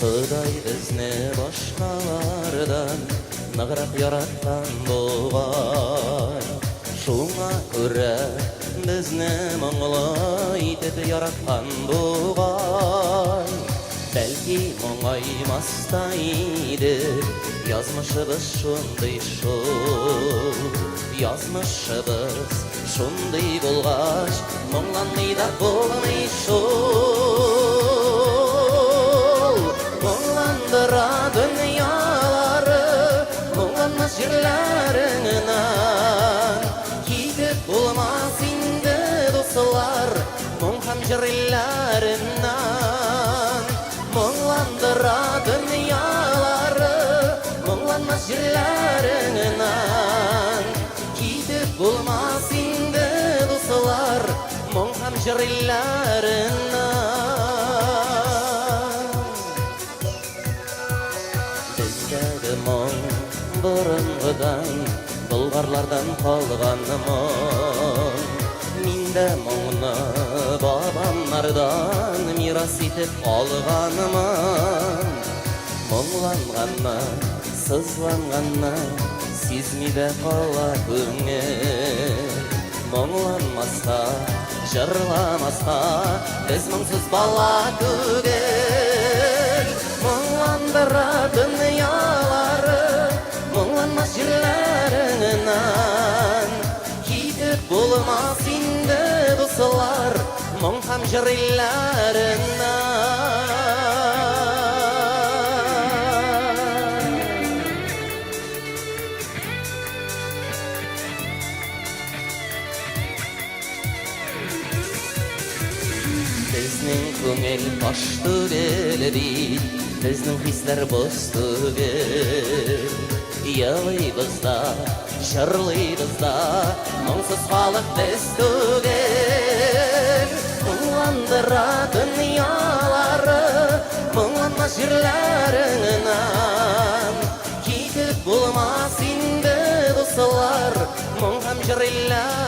Құдай бізні башқалардан нығырақ яратқан болғай. Шуңа көрә бізні мұңлай етіп яратқан болғай. Бәлки мұңаймастайды язмышыбыз шундай шул. Язмышыбыз шундай болғаш мұңланмай да болмай шул. Мұңландыра дүниялары мұңланмас жерлеріңнен. Кетіп болмас инде достар мұң һәм жерлеріңнен. Мұңландыра дүниялары мұңланмас жерлеріңнен. Кетіп болмас инде достар мұң һәм жерлеріңнен. Біздегі мұң бұрынғыдан бұлғарлардан қалған мұң. Менде мұңны бабамнардан мирас етіп алғанмын. Мұңланғанны, сызланғанны сезмейді қала көңіл. Мұңланмасқа, жырламасқа біз мұңсыз бала түгел. Мұңландыра дүниялары мұңланмас жерлеріңнен. Кетіп болмас инде достар мұң һәм жерлеріңнен. Біздің көңіл таш түгел дейд, біздің хислер бос түгел. Ялайбыз да, жырлайбыз да, мұңсыз халық біз түгел. Мұңландыра дүниялары мұңланмас жерлеріңнен. Кетіп болмас инде достар мұң һәм жерлеріңнен.